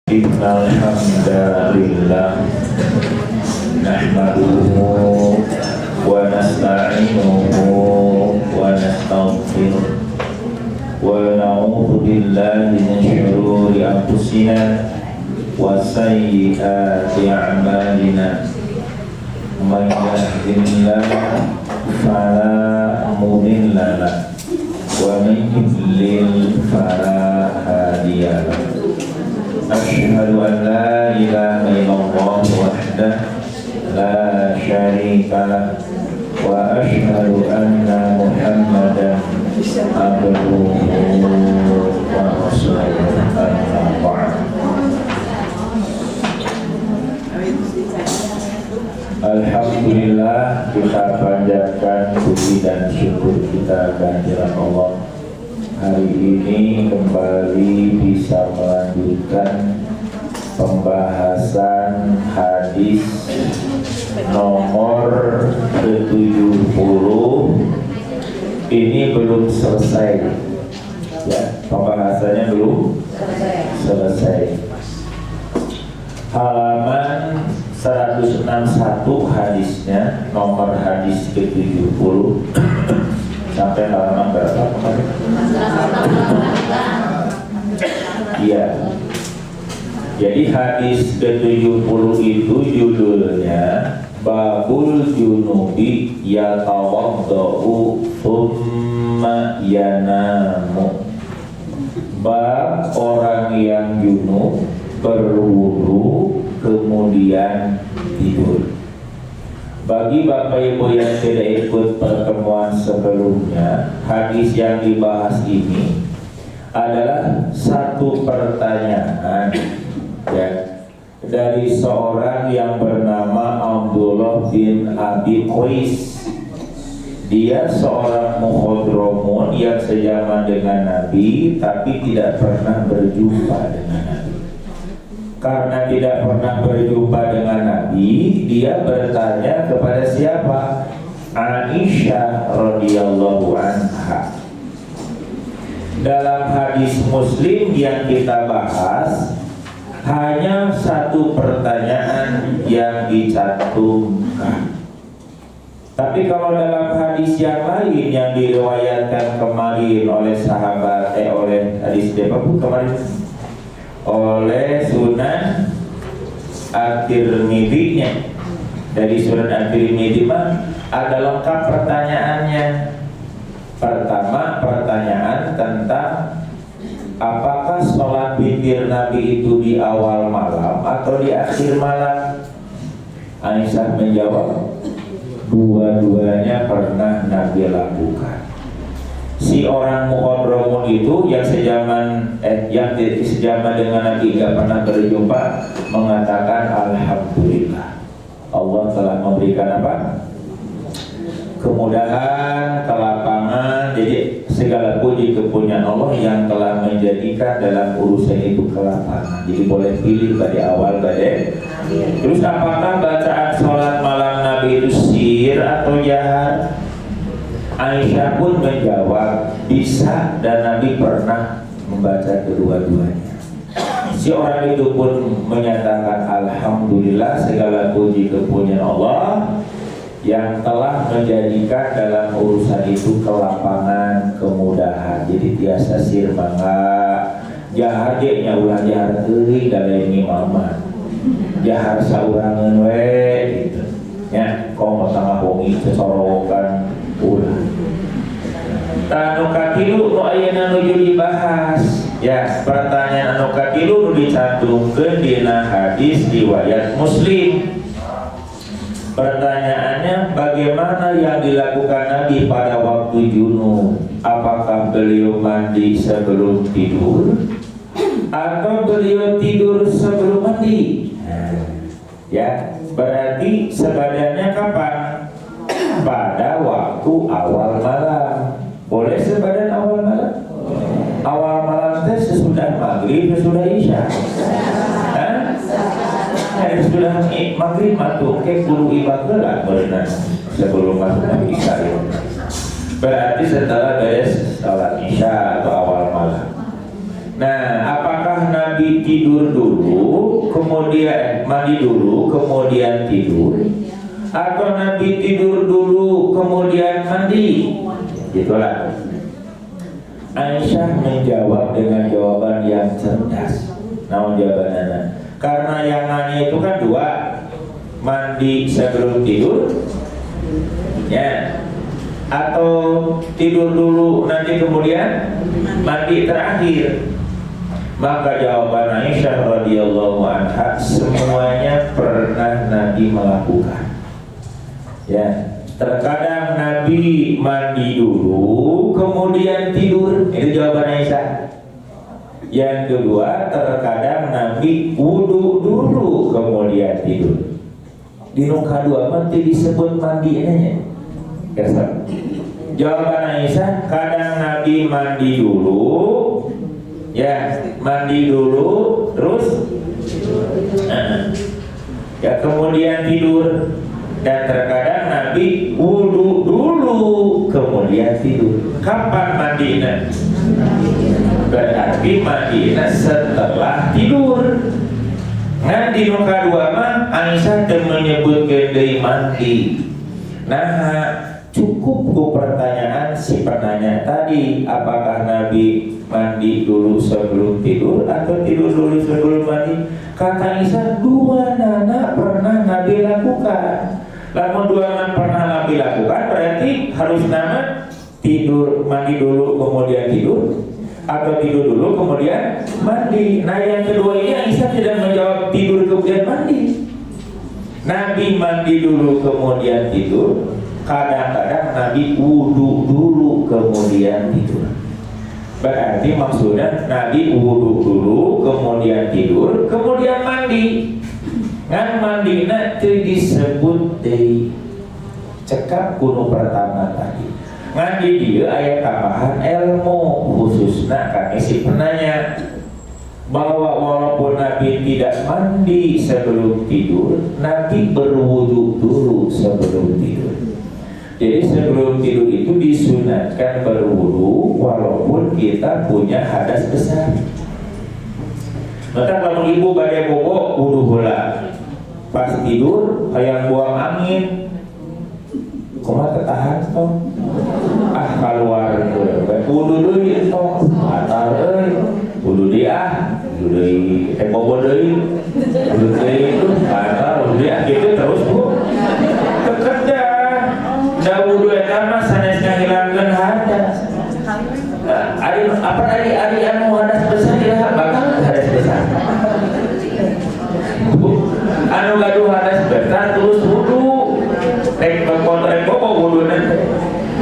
Innal hamdalillah nahmaduhu wa nasta'inuhu wa nastaghfiruh wa na'udzu billahi min shururi anfusina wa sayyiati a'malina. Man yahdihillahu fala mudilla lahu wa man yudlil fala hadiya lahu. Asyhadu an la ilaha illallah wahdahu la syarika lah wa asyhadu anna Muhammadan abduhu wa rasuluhu amma ba'd. Alhamdulillah, kita panjatkan puji dan syukur kita kehadirat Allah. Hari ini kembali bisa melanjutkan pembahasan hadis nomor ke-70. Ini belum selesai ya, pembahasannya belum selesai. Halaman 161 hadisnya, nomor hadis ke-70 sampai halaman berapa kemarin? Iya. Jadi hadis ke-70 itu judulnya Babul Junubi Yatawaddau Thumma Yanamu. Bab orang yang junub berwudu kemudian tidur. Bagi Bapak Ibu yang tidak ikut pertemuan sebelumnya, hadis yang dibahas ini adalah satu pertanyaan ya, dari seorang yang bernama Abdullah bin Abi Qais. Dia seorang mukhadromun yang sejaman dengan Nabi tapi tidak pernah berjumpa dengan Nabi. Karena tidak pernah berjumpa dengan Nabi, dia bertanya kepada siapa? Aisyah radhiyallahu anha. Dalam hadis Muslim yang kita bahas, hanya satu pertanyaan yang dicantumkan. Tapi kalau dalam hadis yang lain yang diriwayatkan kemarin oleh sahabat oleh hadis kemarin oleh Sunan At-Tirmidzi-nya, dari Sunan At-Tirmidzi mah ada lengkap pertanyaannya. Pertama, pertanyaan tentang apakah sholat witir Nabi itu di awal malam atau di akhir malam. Aisyah menjawab, dua-duanya pernah Nabi lakukan. Si orang mukhadromun itu yang sejaman dengan Nabi tidak pernah berjumpa mengatakan alhamdulillah, Allah telah memberikan apa? Kemudahan, kelapangan. Jadi segala puji kepunyaan Allah yang telah menjadikan dalam urusan itu kelapangan. Jadi boleh pilih pada awal pada. Terus apakah bacaan sholat malam Nabi itu sir atau jahar? Aisyah pun menjawab bisa, dan Nabi pernah membaca kedua-duanya. Si orang itu pun menyatakan alhamdulillah, segala puji kepunyaan Allah yang telah menjadikan dalam urusan itu kelapangan, kemudahan. Jadi biasa sir mangga jahar ge nya ulah jahar teuing dalam imaman. Jahar saurangeun we gitu. Ya, komo tangah bongi sesorokan ulah. Anu katilu nu ayeuna nuju dibahas ya, pertanyaan anu katilu nu dicantumkeun dina hadis riwayat Muslim. Pertanyaannya, bagaimana yang dilakukan Nabi pada waktu junub? Apakah beliau mandi sebelum tidur atau beliau tidur sebelum mandi? Ya, berarti sebadannya kapan? Pada waktu awal malam. Boleh sebadan awal malam? Awal malam teh sesudah maghrib, sesudah isya. Sudah maghrib masuk ke guru ibadah berenang sebelum masuk isya. Berarti setelah beres sholat isya atau awal malam. Nah, apakah Nabi Nabi tidur dulu, kemudian mandi dulu, kemudian tidur, atau Nabi tidur dulu, kemudian mandi? Itulah. Aisyah menjawab dengan jawaban yang cerdas. Namun jawabannya, karena yang nanya itu kan dua, mandi sebelum tidur, ya, atau tidur dulu nanti kemudian mandi terakhir. Maka jawaban Aisyah radhiyallahu anha, semuanya pernah Nabi melakukan. Ya, terkadang Nabi mandi dulu kemudian tidur, itu jawaban Aisyah. Yang kedua, terkadang Nabi wudu dulu kemudian tidur. Di nuka dua nanti disebut mandi ini. Jawaban Aisyah, kadang Nabi mandi dulu, ya, mandi dulu, terus ya kemudian tidur. Dan terkadang Nabi wudu dulu, kemudian tidur. Kapan mandinya? Berarti mandinya setelah tidur. Nah di muka dua mah Aisyah menyebutkan dari mandi. Nah cukup ku pertanyaan si penanya tadi, apakah Nabi mandi dulu sebelum tidur atau tidur dulu sebelum mandi? Kata Aisyah, dua nana pernah Nabi lakukan. Namun dua nana pernah Nabi lakukan berarti harus nama tidur, mandi dulu kemudian tidur, atau tidur dulu kemudian mandi. Nah yang kedua ini Aisyah tidak menjawab tidur kemudian mandi. Nabi mandi dulu kemudian tidur. Kadang-kadang Nabi wudu dulu kemudian tidur. Berarti maksudnya Nabi wudu dulu kemudian tidur kemudian mandi. Ngan mandi nanti disebut di cekap kuno pertama tadi. Ngan di dia ayat tambahan ilmu khususnya kan si penanya, bahwa walaupun Nabi tidak mandi sebelum tidur, Nabi berwudu dulu sebelum tidur. Jadi sebelum tidur itu disunatkan berwudu walaupun kita punya hadas besar. Maka kalau ibu badai bobo wudu heula. Pas tidur hayang buang angin. Kumaha ketahan toh? Ah keluar wudu deui toh. Atar euy. Wudu dia, wudu deui, bobo deui. Wudu deui itu atar wudu dia gitu terus Bu. Kerja wudu eta mah sanes ngahilangkeun hadas. Ari apa tadi ari anu hadas besar ya bakal hadas besar. Anu gaduh hadas besar terus wudu. Rek kontrek bobo wudu nanti.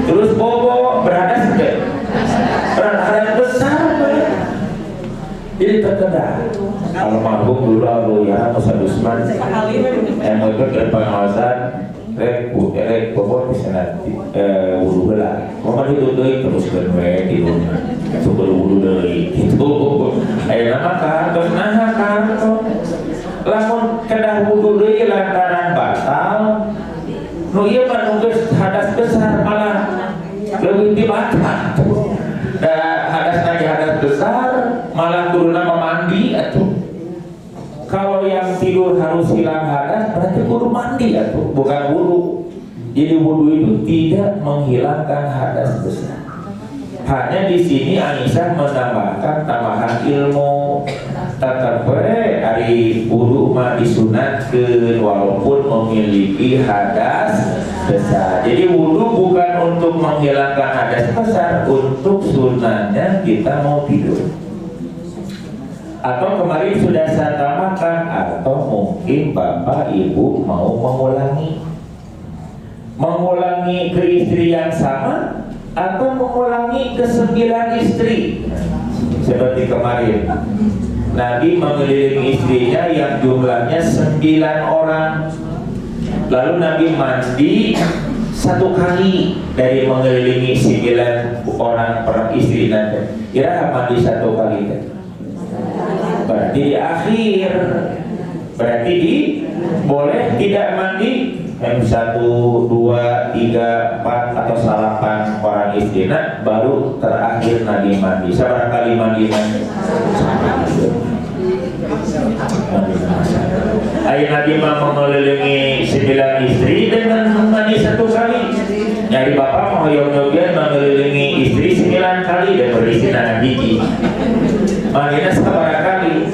Terus bobo berhadas teh. Hadas besar. Jadi terkendala. Almarhum dulu Aluyah Musa Dusman yang ikut pengawasan rek bobo bisa nanti wudu heula. Momen itu deui teruskeun we di rumah. Sukur wudu deui gitu. Ayeuna mah kantos naha kantos. Lamun kedah wudu deui lantaran batal, nu ieu mah nu geus hadas besar malah leuwih dibatal. Da hadas lagi hadas besar malah kuduna mandi atuh. Kalau yang tidur harus hilang hadas berarti kudu mandi atuh, bukan wudu. Jadi wudu itu tidak menghilangkan hadas besar. Hanya di sini Aisyah menambahkan tambahan ilmu. Tetap ari wudu mah disunatkeun walaupun memiliki hadas besar. Jadi wudu bukan untuk menghilangkan hadas besar, untuk sunatnya kita mau tidur. Atau kemarin sudah saya tambahkan, atau mungkin bapak ibu mau mengulangi ke istri yang sama, atau mengulangi ke 9 istri seperti kemarin. Nabi mengelilingi istrinya yang jumlahnya 9 orang. Lalu Nabi mandi 1 kali dari mengelilingi 9 orang per istri nanti. Kira mandi 1 kali kan? Berarti di akhir. Berarti boleh tidak mandi yang 1, 2, 3, 4 atau 8 orang istri, baru terakhir Nabi mandi. Seberapa kali mandi? Ayah Nabi mah mengelilingi 9 istri dengan mandi 1 kali. Nyari bapak mau hoyong-hoyong mengelilingi istri 9 kali dan berisi anak biji. Mandinya sabaraha kali.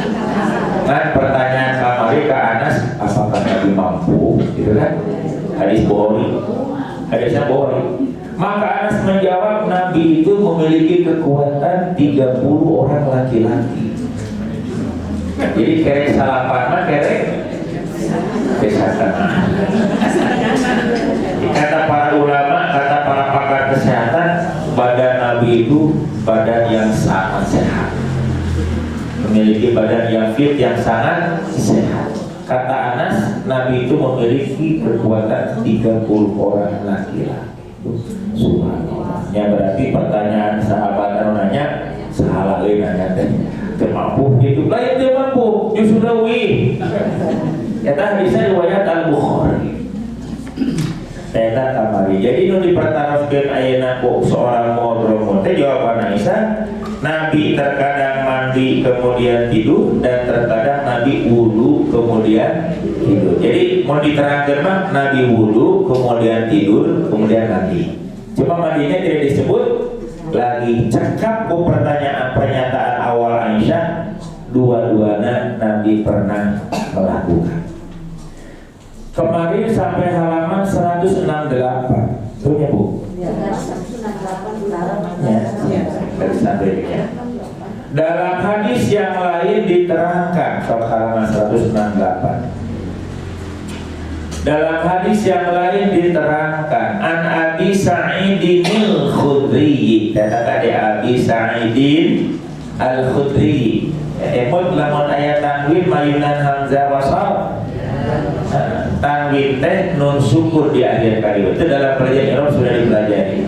Kan pertanyaan kamari ke Anas, apakah Nabi mampu? Gitu kan? Hadis Bukhari. Hadisnya Bukhari. Maka Anas menjawab, Nabi itu memiliki kekuatan 30 orang laki-laki. Jadi kerek salapan mah kerek kesehatan. Kata para ulama, kata para pakar kesehatan, badan Nabi itu badan yang sangat sehat, memiliki badan yang fit, yang sangat sehat. Kata Anas, Nabi itu memiliki kekuatan 30 orang laki-laki. Subhanallah. Ya berarti pertanyaan sahabat nanya, salah nanya mampu itu lain dia mampu Yusudawi. Eta bisa riwayat Al-Bukhari. Eta kamari. Jadi nu dipertaroskeun ayeuna ku seorang ngobrol teh jawaban Aisyah, Nabi terkadang mandi kemudian tidur dan terkadang Nabi wudu kemudian tidur. Jadi mau diterangkan mah Nabi wudu kemudian tidur kemudian mandi. Cuma mandinya tidak disebut lagi. Cekap ku pernyataan awal Aisyah, dua-duanya Nabi pernah melakukan. Kemarin sampai halaman 168. Betul ya Bu? Ya, 168 ya. Dalam hadis yang lain diterangkan soal halaman 168. Dalam hadis yang lain diterangkan an Abi Sa'idin Al-Khudri, kata Abi Sa'idin Al-Khudri. Emot lamun ayat tanwin mayunan hamzah wasal. Tanwin teh nun sukun di akhir kalimat. Itu dalam pelajaran Arab sudah dipelajari.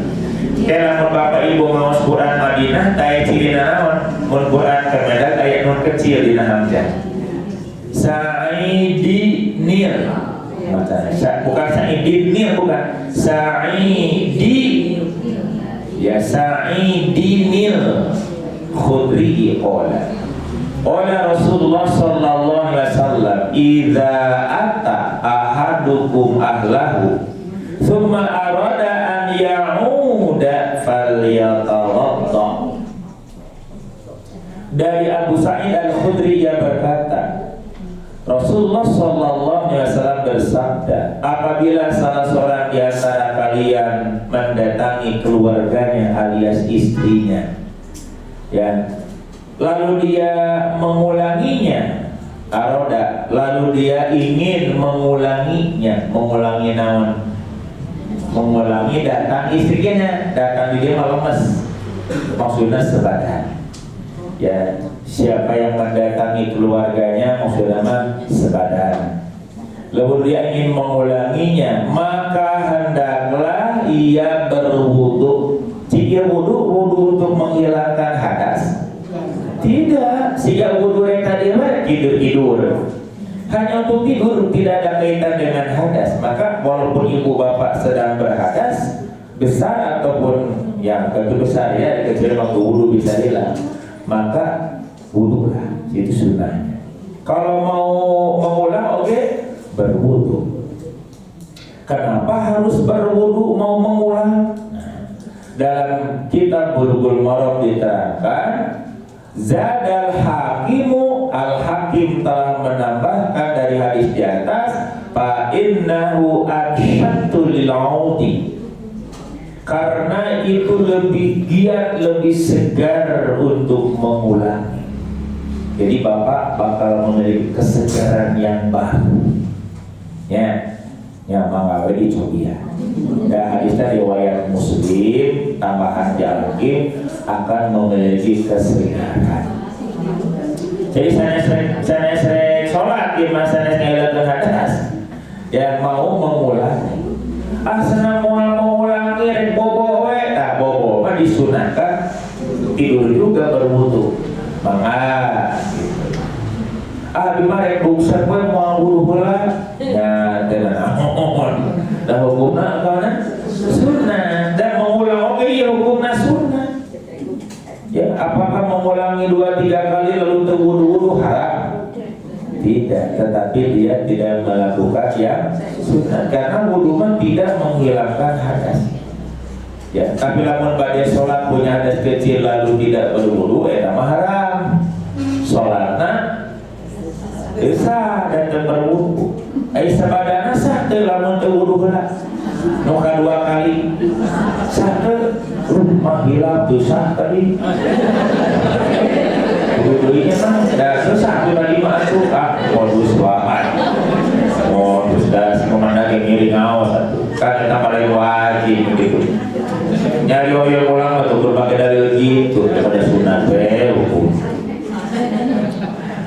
Kalau bapak ibu mau Quran Madinah, ayat cilina naon? Mun Quran Kemedak ayat nun kecil di hamzah. Sa'idinil. Bukan Sa'idinil, bukan Sa'idi. Ya Sa'idinil Khudri qala. Qala Rasulullah sallallahu alaihi wasallam, "Idza ata ahadukum ahlahu, thumma arada an ya'uda falyatawadda." Dari Abu Sa'id Al-Khudri ia berkata, Rasulullah sallallahu alaihi wasallam bersabda, apabila salah seorang di antara kalian mendatangi keluarganya alias istrinya, ya, lalu dia mengulanginya, aroda, lalu dia ingin mengulanginya, mengulangi naon? Mengulangi datang istrinya, datang dia lemes, maksudnya sebadan. Ya, siapa yang mendatangi keluarganya maksudnya sebadan. Lalu dia ingin mengulanginya, maka hendaklah ia berwudu. Jika wudu untuk menghilangkan hadas? Tidak. Jika wudu yang tadi tidur. Hanya untuk tidur, tidak ada kaitan dengan hadas. Maka walaupun ibu bapak sedang berhadas besar ataupun yang kecil besar, ya kecil waktu wudu bisa hilang, maka wudulah, itu sunnahnya. Kalau mau mengulang, oke, berwudu. Kenapa harus berwudu mau mengulang? Dalam kitab Bulughul Maram diterangkan, Zadal Hakimu, Al-Hakim telah menambahkan dari hadis di atas, fa innahu ashaddu lil 'audi. Karena itu lebih giat, lebih segar untuk mengulangi. Jadi bapak bakal memiliki kesegaran yang baru. Ya, yang mengawal dicoba ya. Dan hadisnya riwayat Muslim, tambahan jalaki akan memiliki kesegaran. Jadi saya sering sholat di masa ngelakukan hadas, yang mau mengulangi. Asana mau mengulangi rek bobo we, tak bobo mah disunahkan tidur juga berwudu. Mangga gitu. Di mah rek buksan we mau wudu heula. Ya teh naon. Da hukumna kana sunnah dan mengulang oke ya hukumna sunnah. Ya, apakah mengulangi 2-3 kali lalu terwudu haram? Tidak, tetapi dia tidak melakukan yang sunat karena wudu tidak menghilangkan hadas. Ya, tapi lamun badai sholat punya hadas kecil lalu tidak berwudu, mah haram. Sholatna sah dan berwudu. Sabadana sah teh lamun teu wudu heula. Nu kadua kali sah teh rumah hilap teu sah tadi. Wudunya mah da susah tuh tadi mah atuh modus wae. Modus das komanda ge ngiring ngaos atuh. Kan eta paling wajib gitu. Nyari oyel ulang atuh berbagai dalil gitu daripada sunat we hukum.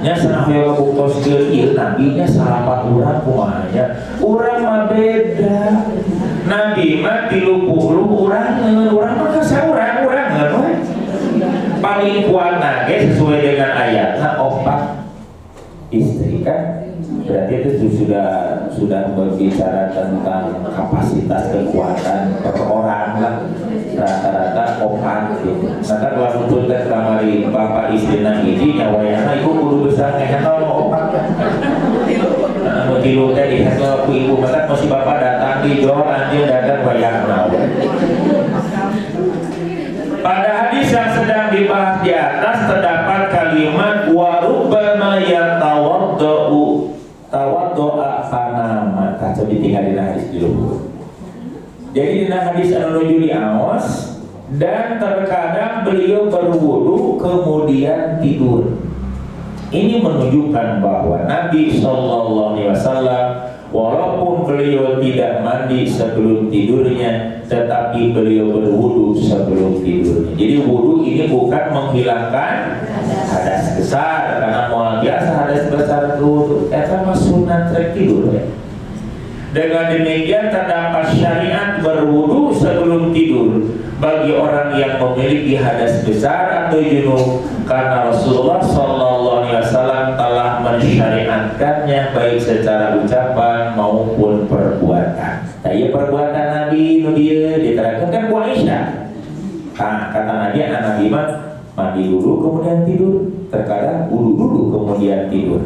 Nya sanah we buktos ieu nabi nya salapat urang kumaha nya. Urang mah beda. Nabi mah 30 urang mah kasaurang we. Paling kuat nage sesuai dengan ayatnya 4 istri kan, berarti itu sudah berbicara tentang kapasitas kekuatan per orang lah, rata-rata 4 gitu. Maka kalau muncul tes kamari bapak istri ini nyawayana ibu kudu besar ngehandle 4 kan. Mau tilu teh dihandle ku ibu, maka masih bapak datang di jor anjing datang wayana. Pada hadis yang sedang dibahas di atas terdapat kalimat wa rubbama tawaddo'a fanama. Coba ditinggal di hadis dulu. Jadi di hadis anu nuju di aos dan terkadang beliau berwudu kemudian tidur. Ini menunjukkan bahwa Nabi SAW walaupun beliau tidak mandi sebelum tidurnya, tetapi beliau berwudu sebelum tidurnya. Jadi wudu ini bukan menghilangkan hadas besar, karena mau biasa hadas besar itu mah sunat rek tidur ya. Dengan demikian terdapat syariat berwudu sebelum tidur bagi orang yang memiliki hadas besar atau junub, karena Rasulullah SAW telah mensyariatkannya baik secara ucapan maupun perbuatan. Tadi perbuatan Nabi nu dieu diterangkeun kan ku Aisyah. Kata Nabi mah mandi dulu kemudian tidur, terkadang wudu dulu kemudian tidur.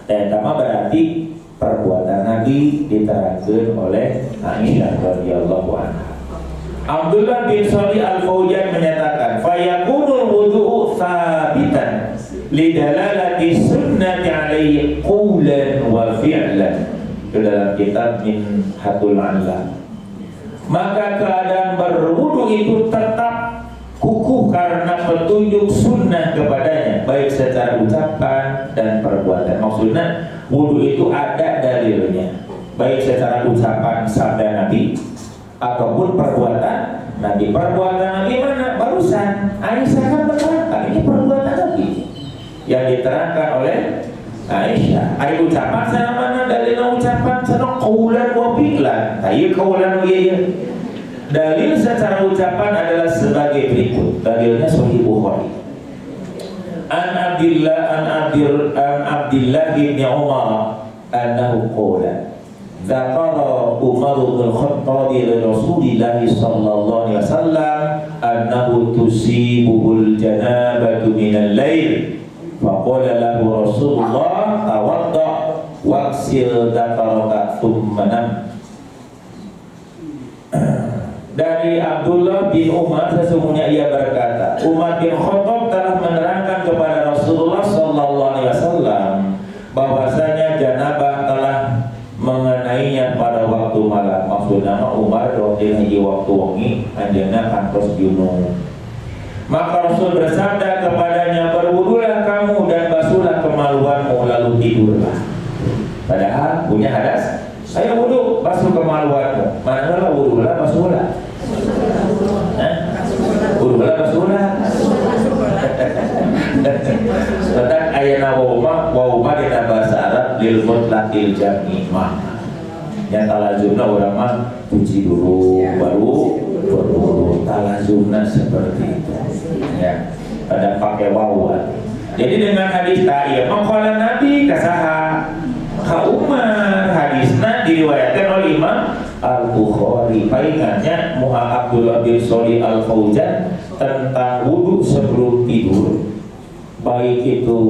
Dan sama berarti perbuatan Nabi diterangkan oleh Aisyah radhiyallahu anha. Abdullah bin Shalih Al-Fauzan menyatakan, "Fayakunu wudu'u tsabitan lidalalati sunnati alaihi qawlan wa fi'lan." Itu dalam kitab Minhatul A'lam. Maka keadaan berwudu itu tetap kukuh karena petunjuk sunnah kepadanya, baik secara ucapan dan perbuatan. Maksudnya wudu itu ada dalilnya, baik secara ucapan sabda Nabi ataupun perbuatan Nabi. Perbuatan Nabi mana? Barusan Aisyah kan menerangkan ini perbuatan Nabi yang diterangkan oleh Aisyah. Ada ucapan sana mana? Dalilnya ucapan sana qaulan wa fi'lan. Tayy qaulan wa dalil secara ucapan adalah sebagai berikut. Dalilnya Sahih Bukhari. An Abdillah bin Umar annahu qala dzakara Umar bin Khattab li Rasulillah sallallahu alaihi wasallam annahu tusibuhul janabatu minal lail faqala lahu Rasulullah tawadda waqsil dzakaraka thumma nam. Dari Abdullah bin Umar sesungguhnya ia berkata, Umar bin Khattab telah menerangkan kepada Rasulullah sallallahu alaihi wasallam bahwasanya janabah telah mengenainya pada waktu malam. Maksudnya Umar rodin hiji waktu wengi anjeunna kantos junub. Maka Rasul bersabda kepadanya, berwudulah kamu dan basuhlah kemaluanmu lalu tidurlah. Padahal punya hadas, ayo wudu, basuh kemaluanmu. Manalah wudulah basuhlah. Wudulah basuhlah. Tentang ayana wauma dina bahasa Arab lil mutlaqil jami' mah. Yang talazumna urang mah cuci dulu baru berwudu. Talazumna seperti itu. Ya, pada pakai wawan. Jadi dengan hadis ieu maqala Nabi kasaha ka Umar, hadisna diriwayatkan oleh Imam Al-Bukhari. Palingannya Muhammad Abdullah bin Shalih Al-Fauzan tentang wudu sebelum tidur. baik itu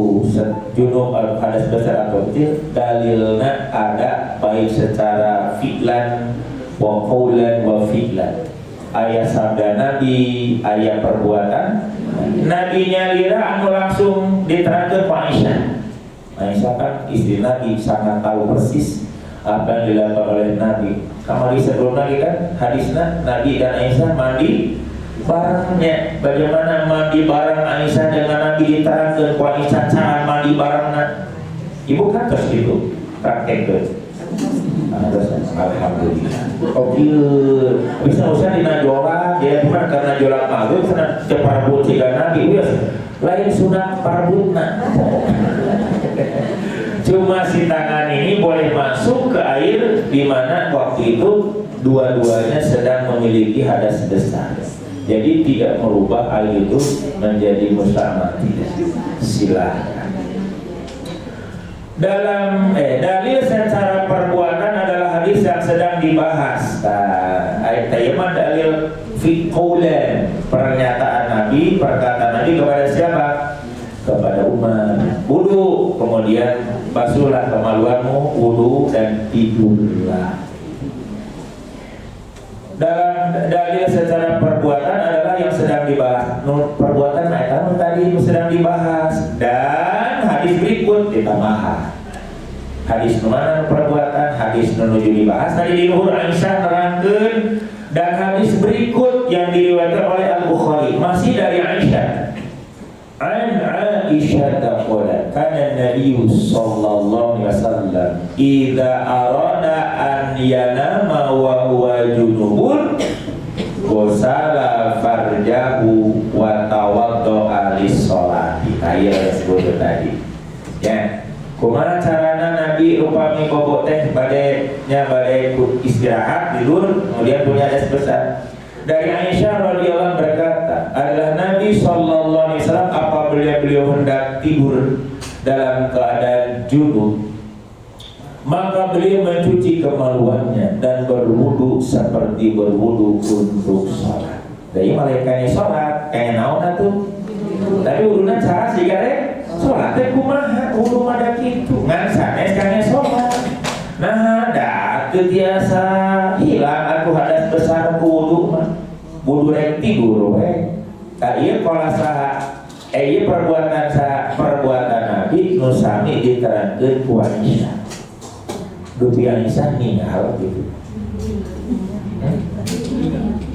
junub atau hadas besar atau kecil, dalilnya ada baik secara fi'lan wa qaulan wa fi'lan. Ayat sabda Nabi, ayat perbuatan Nabi-nya lira anu langsung diterangkan Pak Aisyah. Aisyah kan istri Nabi, sangat tahu persis apa yang dilakukan oleh Nabi. Kamari sebelum lagi kan hadisnya Nabi dan Aisyah mandi barengnya. Bagaimana mandi bareng Aisyah dengan Nabi diterangkan Pak Aisyah cara mandi barengnya. Ibu kan terus itu praktek tuh. Alhamdulillah. Oke, bisa usah dinajola, dia cuma karena jola maghrib karena ceparbut jika Nabi, lain sunat parbutna. Cuma si tangan ini boleh masuk ke air di mana waktu itu dua-duanya sedang memiliki hadas besar. Jadi tidak merubah air itu menjadi mustahil. Silakan. Dalam dalil secara perbuatan adalah hadis yang sedang dibahas. Ayat tayaman dalil fi qaulan, pernyataan Nabi, perkataan Nabi kepada siapa? Kepada umat. Wudu, kemudian basuhlah kemaluanmu, wudu dan tidurlah. Dalam dalil secara perbuatan adalah yang sedang dibahas. Perbuatan ayat tadi sedang dibahas dan hadis berikut ditambah. Hadis mana perbuatan, hadis menuju dibahas tadi di luhur Aisyah nerangkeun, dan hadis berikut yang diriwayatkan oleh Al-Bukhari masih dari Aisyah. An Aisyah taqala kana Nabi sallallahu alaihi wasallam idza arada an yanama wa huwa junubun ghusala farjahu wa tawaddaa lis-sholati. Ayat disebut tadi. Ya. Kumaha carana Nabi upami bobot teh bade istirahat tidur kemudian punya hadas besar. Dari Aisyah radhiyallahu berkata, adalah Nabi sallallahu alaihi wasallam apabila beliau hendak tidur dalam keadaan junub, maka beliau mencuci kemaluannya dan berwudu seperti berwudu untuk sholat. Jadi malaikatnya sholat kayak naon atuh? Tapi wudunya cara sih kare sholat teh kumaha? Wudu mada kitu ngan sanes kane sholat. Nah, dah biasa hilang aku hadas besar ku wudu mah. Wudu rek tidur we. Ka ieu pola saha? Ieu perbuatan Nabi nu sami diterangkeun ku Aisyah. Dupi Aisyah ninggal gitu.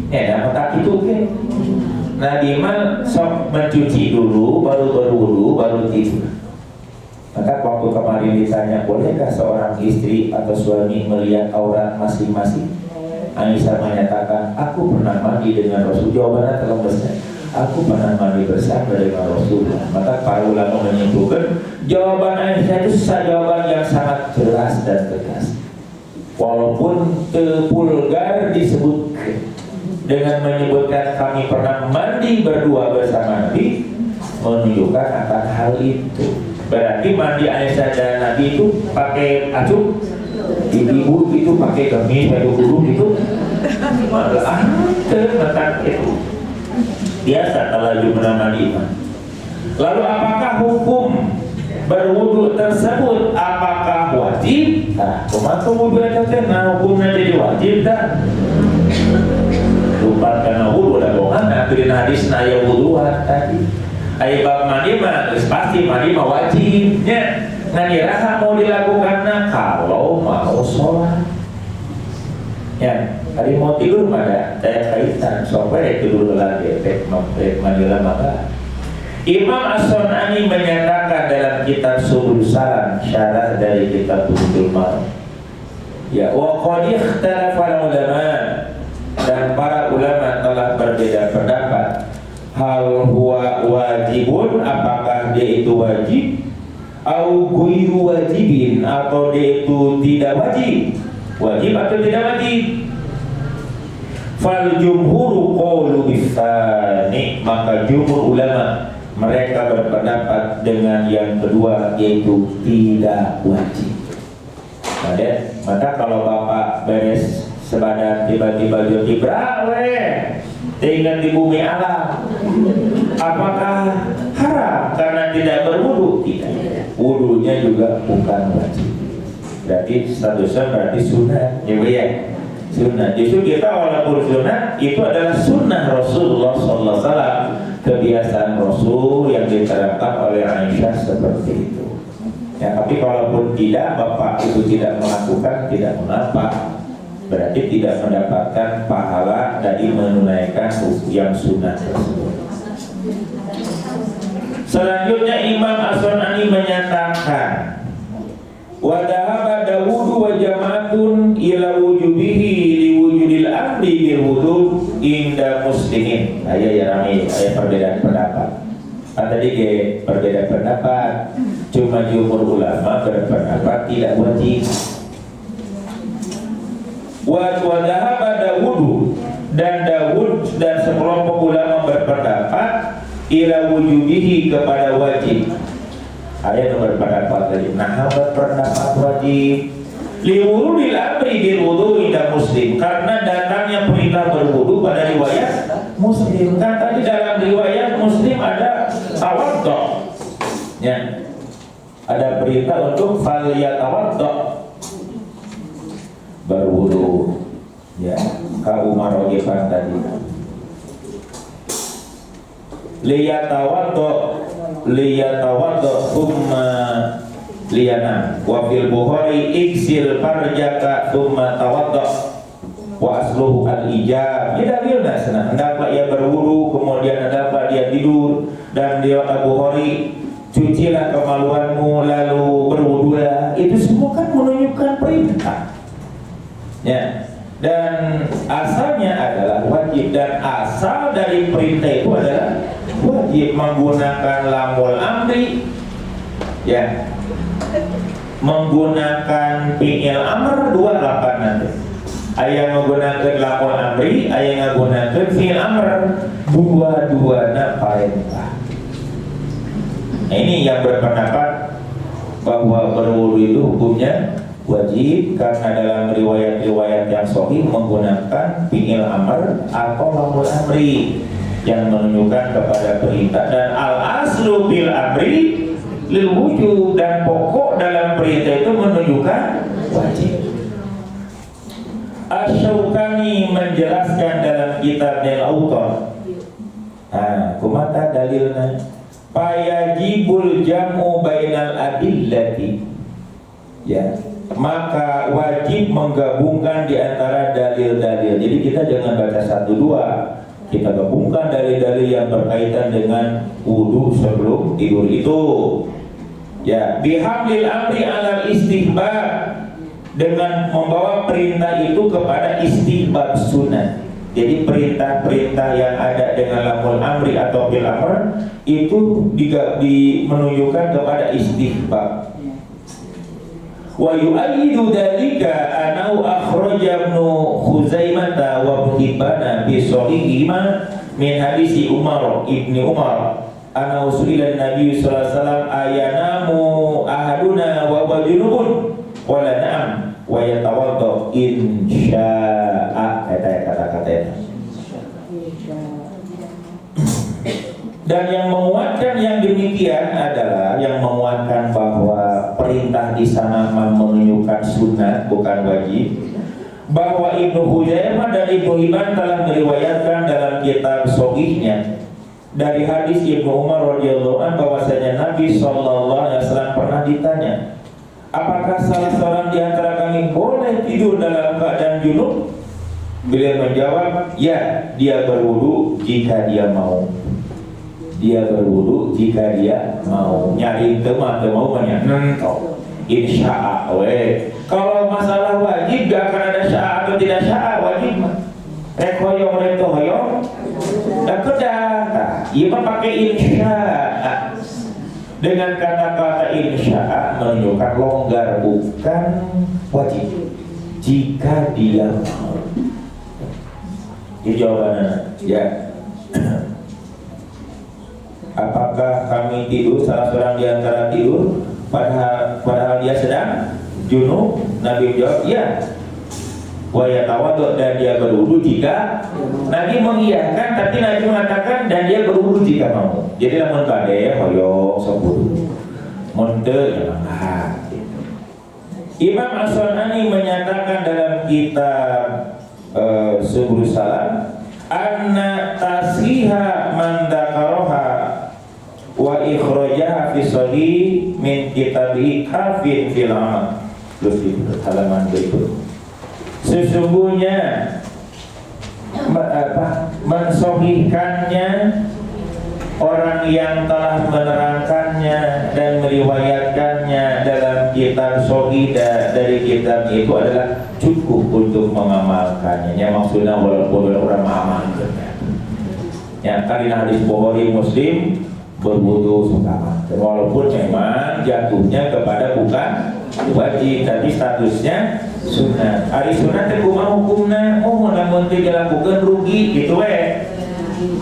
Dah tak kitu ke. Nabi mah sok mencuci dulu, baru berwudu, baru tidur. Maka waktu kemarin ditanya, bolehkah seorang istri atau suami melihat aurat masing-masing? Aisyah menyatakan, aku pernah mandi dengan Rasul. Jawabannya terlembasnya, aku pernah mandi bersama dengan Rasulullah. Maka para ulama menyimpulkan, jawaban Aisyah itu jawaban yang sangat jelas dan tegas. Walaupun vulgar disebutkan, dengan menyebutkan kami pernah mandi berdua bersama Nabi, menunjukkan akan hal itu. Berarti mandi Aisyah dan Nabi itu pakai acuh, ibu itu pakai gamis, pakai burung itu malah tentang itu biasa kalau jumlah mandi. Lalu apakah hukum berwudu tersebut apakah wajib? Nah, kumaha wudu eta teh hukumnya jadi wajib dah? Lupa karena wudu ada bohongan, nah itu di hadis naya wuduan tadi. Ayo bab mandi mah pasti mandi mah wajibnya. Nganiraha mau dilakukan kalau mau sholat. Ya, hari mau tidur pada saya kaitan sampai tidur lagi mandi lama. Imam As-Sun'ani menyatakan dalam kitab Subul Salam syarah dari kitab Bulughul Maram. Ya, wa qad ikhtalafa ulama, dan para ulama telah berbeda pendapat. Hal huwa wajibun, apakah dia itu wajib? Au ghairu wajibin, atau dia itu tidak wajib? Wajib atau tidak wajib? Fal jumhuru qaulu bisani, maka jumhur ulama mereka berpendapat dengan yang kedua, yaitu tidak wajib. Maka kalau bapak beres sebadan tiba-tiba jadi brawe tinggal di bumi alam, apakah haram karena tidak juga bukan wajib. Berarti statusnya berarti sunnah, ya. Sunnah. Justru kita walaupun sunnah itu adalah sunnah Rasulullah SAW, kebiasaan Rasul yang diterapkan oleh Aisyah seperti itu. Ya, tapi kalaupun tidak, bapak itu tidak melakukan, tidak mengapa. Berarti tidak mendapatkan pahala dari menunaikan yang sunnah tersebut. Selanjutnya Imam As-Sunani menyatakan, wa dhahaba Dawud wa jama'atun ila wujubihi li wujudil amri bil wudu inda muslimin. Ya rame, perbedaan pendapat. Tadi ke perbedaan pendapat, cuma jumhur ulama berpendapat tidak wajib. Wa dhahaba Dawud dan Dawud dan sekelompok ulama berpendapat ila wujubihi kepada wajib. Ayat nomor 44 tadi. Nah, berpendapat wajib liwurudil amri bil wudu inda muslim, karena datangnya perintah berwudu pada riwayat Muslim. Kan tadi dalam riwayat Muslim ada tawaddu. Ya. Ada perintah untuk falyatawaddu, berwudu. Ya, ka Umar radhiyallahu tadi. Liyatawaddu thumma liyana wa fil Bukhari iksil farjaka thumma tawaddu wa asluhu al-ijab. Dia dalilna sana hendaklah ia berwudu kemudian hendaklah dia tidur, dan di Bukhari cucilah kemaluanmu lalu berwudulah. Itu semua kan menunjukkan perintah. Ya. Dan asalnya adalah wajib, dan asal dari perintah itu adalah wajib menggunakan lamul amri, ya, menggunakan fi'il amr 28 nanti. Ayah menggunakan lamul amri, ayah menggunakan fi'il amr, dua-duanya perintah. Nah, ini yang berpendapat bahwa berwudu itu hukumnya wajib karena dalam riwayat-riwayat yang sahih menggunakan fi'il amr atau lamul amri yang menunjukkan kepada perintah, dan al-aslu bil amri lil wujub, dan pokok dalam perintah itu menunjukkan wajib. Asy-Syaukani menjelaskan dalam kitab Al-Awtar. Kumata dalilnya fayajibul jam'u bainal adillati. Ya, maka wajib menggabungkan di antara dalil-dalil. Jadi kita jangan baca 1-2, kita gabungkan dalil-dalil yang berkaitan dengan wudu sebelum tidur itu. Ya, bihamlil amri alal istihbab, dengan membawa perintah itu kepada istihbab sunnah. Jadi perintah-perintah yang ada dengan lamul amri atau bil amr itu menunjukkan kepada istihbab. Wa yu'ayyidu dzalika anau akhraja Ibnu Khuzaimah wa Hibban bi sahihima min hadisi Umar ibni Umar anna usulila Nabi sallallahu alaihi wasallam ayanamu ahaduna wa junubun wala na'am wa yatawaddu insya'a. Kata-kata dan yang menguatkan yang demikian adalah yang menguatkan bahwa perintah di sana menunjukkan sunnah bukan wajib, bahwa Ibnu Khuzaimah dan Ibnu Hibban telah meriwayatkan dalam kitab sahihnya dari hadis Ibnu Umar radhiyallahu anhu bahwasanya Nabi sallallahu alaihi wasallam pernah ditanya, apakah salah seorang di antara kami boleh tidur dalam keadaan junub? Beliau menjawab, ya, dia berwudu jika dia mau. Dia berwudu jika dia mau. Nyari teman mau banyak insya'a. Kalau masalah wajib gak akan ada sya'a atau tidak sya'a. Wajib mah rekoyong dan kedah. Ia mah pakai insya'a. Dengan kata-kata insya'a menunjukkan longgar, bukan wajib. Jika dia mau. Ini jawabannya. Ya. Apakah kami tidur, salah seorang di antara tidur padahal dia sedang junub? Nabi jawab, ya. Wa yatawaddu, dan dia berwudu jika. Nabi mengiyakan, tapi Nabi mengatakan dan dia berwudu jika mau. Jadi lamun bade hoyong sok wudu. Monte ya mangga. Imam As-San'ani menyatakan dalam kitab Subul Salam, anna tashiha man dzakaraha wa ikhrajaha fi sahih min kitabi kafin fil amal. Terus di halaman berikut. Sesungguhnya mensohihkannya orang yang telah menerangkannya dan meriwayatkannya dalam kitab Sohida dari kitab itu adalah cukup untuk mengamalkannya. Ya, maksudnya walaupun orang mengamalkan. Ya, karena hadis Bukhari Muslim berwudu sama. Walaupun memang jatuhnya kepada bukan wajib, tapi statusnya sunat. Hari sunat itu hukumna, namun tidak dilakukan rugi gitu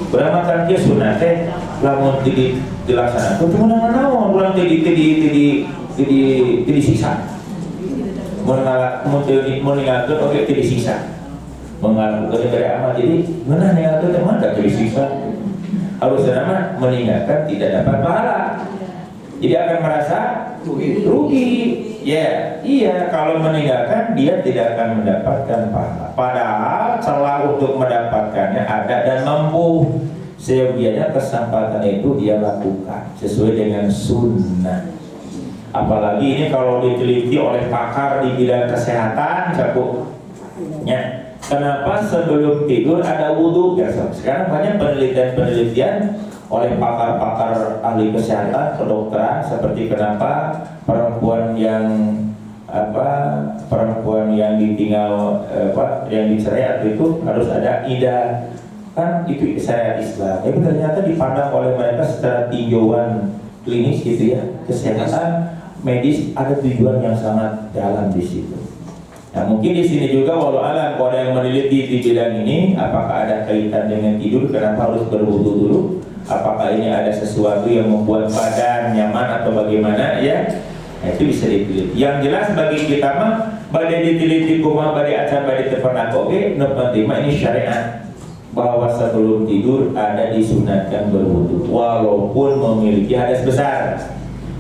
berapa kan dia sunat lamun dilaksanakan cuma naon ulang tidak sisa meninggalkan oke tidak sisa mengaku negara amal. Jadi mana meninggalkan teman tak tidak sisa, harus nama meninggalkan tidak dapat pahala, jadi akan merasa rugi. Ya, iya, kalau meninggalkan dia tidak akan mendapatkan pahala. Padahal celah untuk mendapatkannya ada dan mampu. Seyogianya kesempatan itu dia lakukan sesuai dengan sunnah. Apalagi ini kalau diteliti oleh pakar di bidang kesehatan, ya. Kenapa sebelum tidur ada wudhu? Ya, sekarang banyak penelitian oleh pakar-pakar ahli kesehatan, kedokteran, seperti kenapa perempuan yang ditinggal yang dicerai atau itu harus ada idah, kan itu syariat Islam. Tapi ternyata dipandang oleh mereka secara tinjauan klinis gitu ya, kesehatan medis ada tujuan yang sangat dalam di situ. Nah, mungkin di sini juga walau alam kalau ada yang meneliti di bidang ini, apakah ada kaitan dengan tidur, kenapa harus berwudu dulu? Apakah ini ada sesuatu yang membuat badan nyaman atau bagaimana ya? Nah, itu bisa diteliti. Yang jelas bagi kita mah badai diteliti kuma badai acan badai terpernah oke, nepatima ini syariat bahwa sebelum tidur ada disunatkan berwudu walaupun memiliki hadas besar.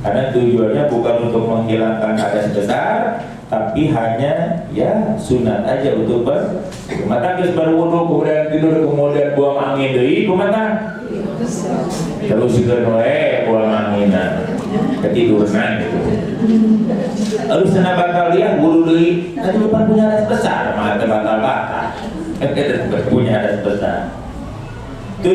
Karena tujuannya bukan untuk menghilangkan hadas besar, tapi hanya ya sunat aja untuk mata berwudu kemudian tidur kemudian buang angin deui kumaha? Terus juga buang anginan ketiduran gitu. Lalu sana bakal lihat wudu deui, nanti depan punya hadas besar, malah batal-batal. Punya hadas besar. 7.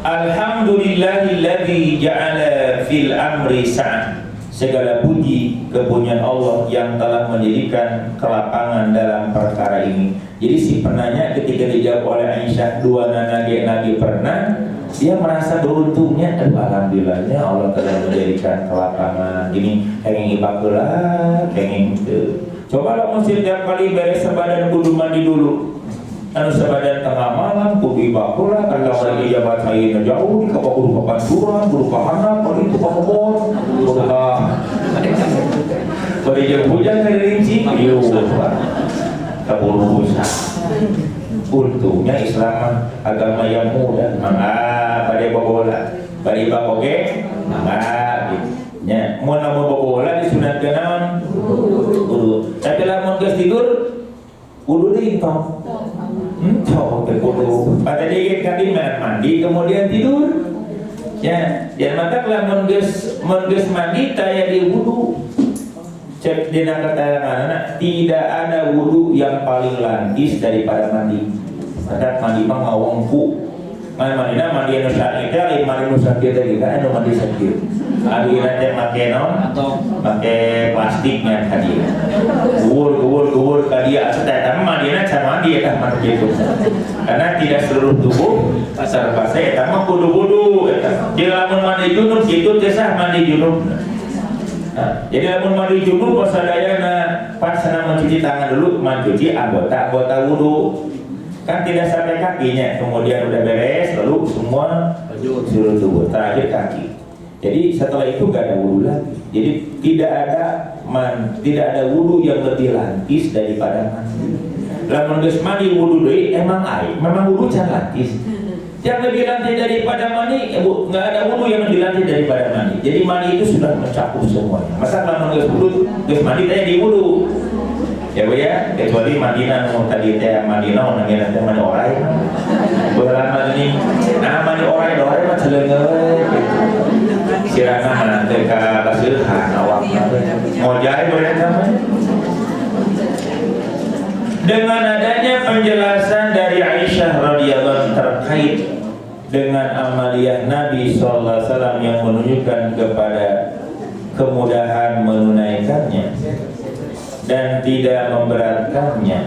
Alhamdulillahilladzi ja'ala fil amri sa'an. Segala puji kepunyaan Allah yang telah menjadikan kelapangan dalam perkara ini. Jadi si penanya ketika dijawab oleh Aisyah, dua nabi pernah, dia merasa beruntungnya. Alhamdulillahnya Allah telah menjadikan kelapangan. Ini pengen ibadah, pengen itu. Coba lo mesti tiap kali beres sebadan kudu mandi dulu. Anu sebadan tengah malam kudu ibadah, karena lagi jabat saya jauh, di kapal kudu kepanturan, kudu kehanap, kudu itu kebon, kudu beri hujan dari rinci, keburu rusak. Untungnya Islam agama yang mudah, mangga pada bobola, pada ibak oke, mangga gitu. Ya, mau nama bobola disunatkan naon? Kudu. Tapi lamun geus tidur, kudu deui tong. Kudu. Pada dikit kali mandi kemudian tidur. Ya, dan maka lamun geus mandi taya di wudu. Cek dina keterangan tidak ada wudu yang paling lantis daripada mandi. Maka mandi mah ngawongku. Mandi anu sakit teh mandi anu sakit teh kan anu mandi sakit. Adi nanti make naon atau make plastiknya tadi. Gubur kadia eta mah mandina can mandi eta mah kitu. Karena tidak seluruh tubuh pasar base eta mah kudu eta. Jadi lamun mandi junub kitu teh sah mandi junub. Jadi lamun mandi junub pasadayana pas sana mencuci tangan dulu, mencuci anggota wudu. Kan tidak sampai kakinya, kemudian udah beres lalu semua seluruh tubuh, terakhir kaki. Jadi setelah itu gak ada wudu lagi. Jadi tidak ada wudu yang lebih lantis daripada mandi. Lamun geus mandi wudu deui emang air, memang wudu can lantis. Yang lebih lantis daripada mandi, enggak ada wudu yang lebih lantis daripada mandi. mandi. Jadi mandi itu sudah mencakup semuanya. Masa kalau geus wudu, geus mandi teh di wudu. Ya Bu ya, kecuali Madinah tadi teh Madinah namanya teh mandi orai. Beurang ini, nah mandi orai mah celeungeut. Sirana mah teh ka baseuhan awak. Ngojay beurang mah. Dengan adanya penjelasan dari Aisyah radhiyallahu terkait dengan amaliyah Nabi SAW yang menunjukkan kepada kemudahan menunaikannya dan tidak memberatkannya,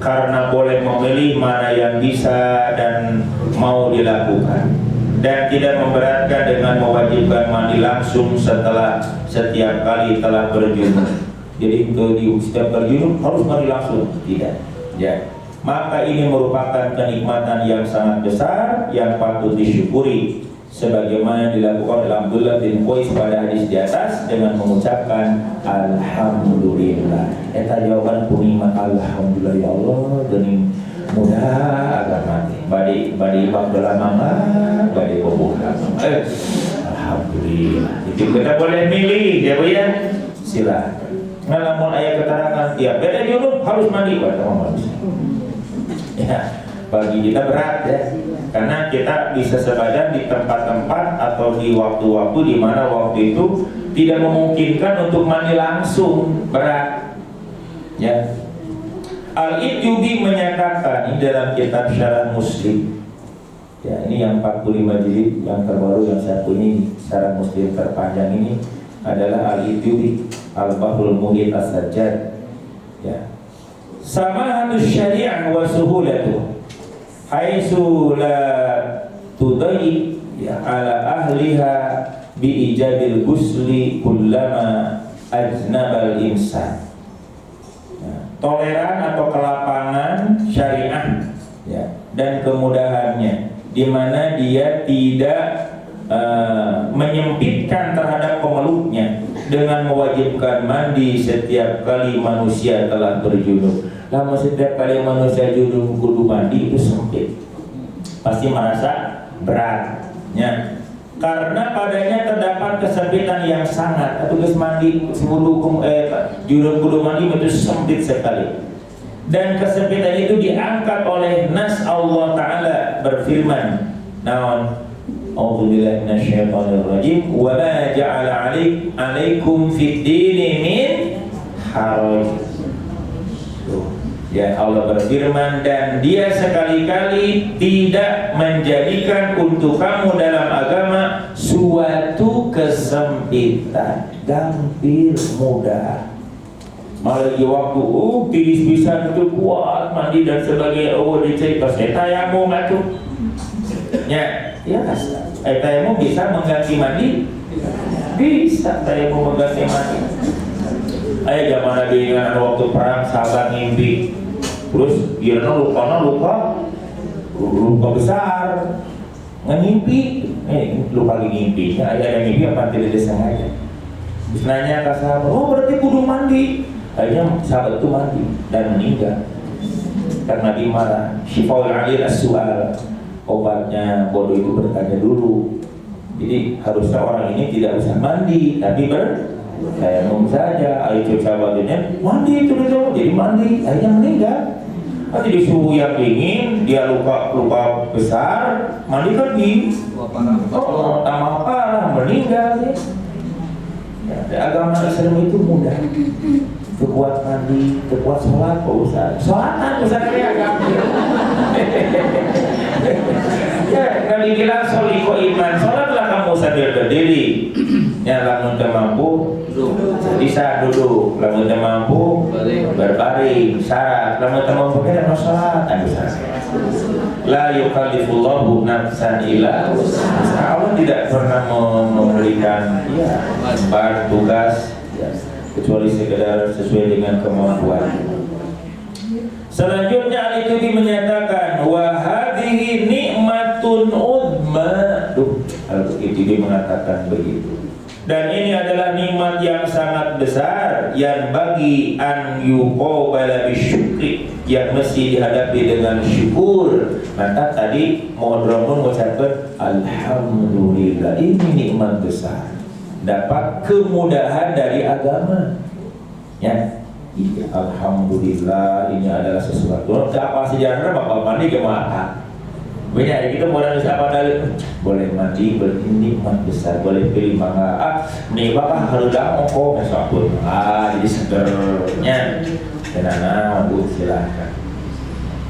karena boleh memilih mana yang bisa dan mau dilakukan, dan tidak memberatkan dengan mewajibkan mandi langsung setelah setiap kali telah berjunub. Jadi di setiap berjunub harus mandi langsung, tidak ya. Maka ini merupakan kenikmatan yang sangat besar yang patut disyukuri, sebagaimana dilakukan oleh Abdullah bin Qais pada hadis di atas dengan mengucapkan alhamdulillah. Eta jawaban nikmat alhamdulillah ya Allah geuning mudah agama teh. Badi Abdullah mangga, badi bobogoh. Alhamdulillah. Itu kita boleh milih ya Bu ya. Silakan. Ngalamun aya keterangan tiap beda junub harus mandi pada manusia. Ya, bagi kita berat ya, karena kita bisa sebadan di tempat-tempat atau di waktu-waktu di mana waktu itu tidak memungkinkan untuk mandi langsung, berat. Ya, Al-Ityubi menyatakan ini dalam kitab Syarah Muslim. Ya, ini yang 45 jilid yang terbaru, yang satu ini Syarah Muslim terpanjang ini adalah Al-Ityubi Al-Bahrul Muhit As-Sajjad. Ya. Samahatus syari'ah wa suhulatuh haitsu la tudai ya ala ahliha bi ijabil ghusli kullama ajnabal insan. Ya, toleran atau kelapangan syariah ya, dan kemudahannya di mana dia tidak menyempitkan terhadap pemeluknya dengan mewajibkan mandi setiap kali manusia telah berjunub. Namun setiap kali manusia junub kudu mandi itu sempit, pasti merasa beratnya, karena padanya terdapat kesempitan yang sangat. Atau guys mandi junub kudu mandi itu sempit sekali, dan kesempitan itu diangkat oleh nas Allah Ta'ala berfirman, naon a'udzubillahi minasyaitonirrajim wa ma ja'ala 'alaikum fid dini min haraj. Ya, Allah berfirman, dan Dia sekali-kali tidak menjadikan untuk kamu dalam agama suatu kesempitan, gampil, mudah. Malah di waktu tiris bisa itu kuat mandi dan sebagainya, dicek pas tayamum atuh. Ya, tayamum bisa mengganti mandi? Bisa tayamum mengganti mandi. Ayo zaman Nabi dengan waktu perang sahabat ngimpi, terus dia lupa besar, ngimpi, lupa lagi ngimpi. Ada yang ngimpi apa tidak disengaja. Terus nanya ke sahabat, berarti kudu mandi. Akhirnya sahabat itu mandi dan meninggal karena Nabi marah. Syifaul alil as-su'al, obatnya bodoh itu bertanya dulu. Jadi harusnya orang ini tidak usah mandi, tapi tayamum saja. Ayo sahabatnya mandi itu jadi mandi, akhirnya meninggal. Nanti di suhu yang dingin dia luka besar, mandi kan tambah parah, meninggal ya. Agama Islam itu mudah. Kekuat mandi, kekuat sholat, Pak Ustaz. Sholatan Ustaz ya gampang. Ya, Nabi bilang soliko iman, sholatlah kamu sambil berdiri. Ya, lamun teu mampu bisa duduk, lamun teu mampu berbaring, syarat, lamun teu mampu kita sholat, syarat. La yukallifullahu nafsan illa wus'aha. Allah tidak pernah memberikan tugas kecuali sekedar sesuai dengan kemampuan. Selanjutnya Al-Ityubi menyatakan wa hadhihi nikmatun udma. Al-Ityubi mengatakan begitu. Dan ini adalah nikmat yang sangat besar yang bagi an yuqabala bisyukri, yang mesti dihadapi dengan syukur. Maka tadi mohon mengucapkan alhamdulillah, ini nikmat besar, dapat kemudahan dari agama ya. Alhamdulillah, ini adalah sesuatu. Apa sejarah bapak mandi ke mata banyak kita orang siapa dalil boleh mandi bernikmat besar, boleh pilih mangga nih bapak harus dah ongko mesapun jadi segernya kenana bu silahkan.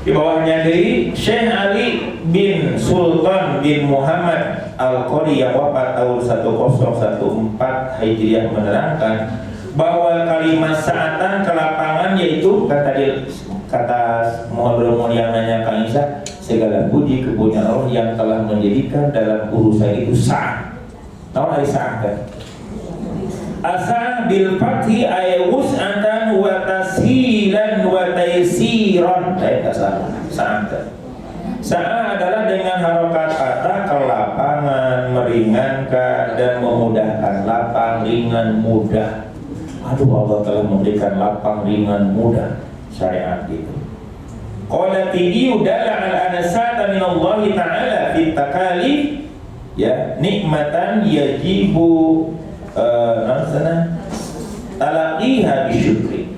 Di bawahnya dari Syekh Ali bin Sultan bin Muhammad Al-Qadi yang wafat tahun 1014 Hijriah menerangkan bahwa kalimat sa'atan kelapangan yaitu kata mohon yang nanya Kang Isa, segala puji kepunyaan Allah yang telah menjadikan dalam urusan itu sa'at. Tahu dari sa'at kan? Asa bil fathi ay wus'atan wa tashilan wa taysiran. Tak salah. Sa'at. Sa'at adalah dengan harokat kata kelapangan, meringankan dan memudahkan. Lapang, ringan, mudah. Aduh, Allah telah memberikan lapang, ringan, mudah syariat itu. Qala tidiyu dalla ala anasata min Allah Ta'ala fit takalif ya nikmatan yajibu talaqiha bisyukri.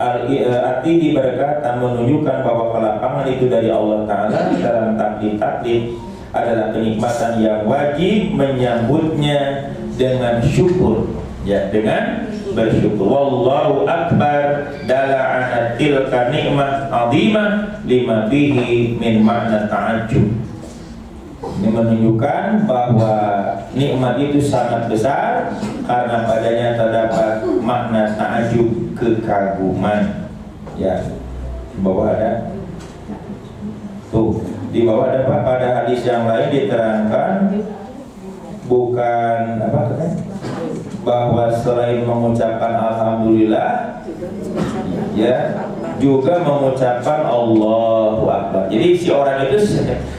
Arti berkata menunjukkan bahwa kelapangan itu dari Allah Ta'ala dalam taklif adalah kenikmatan yang wajib menyambutnya dengan syukur ya, dengan bersyukur. Wallahu akbar dala ala tilka nikmah azimah lima fihi min makna ta'ajjub. Ini menunjukkan bahwa nikmat itu sangat besar karena padanya terdapat makna ta'ajjub, kekaguman ya. Di bawah ada tuh, di bawah ada pada hadis yang lain diterangkan bukan apa katanya, bahwa selain mengucapkan alhamdulillah ya juga mengucapkan Allahu Akbar. Jadi si orang itu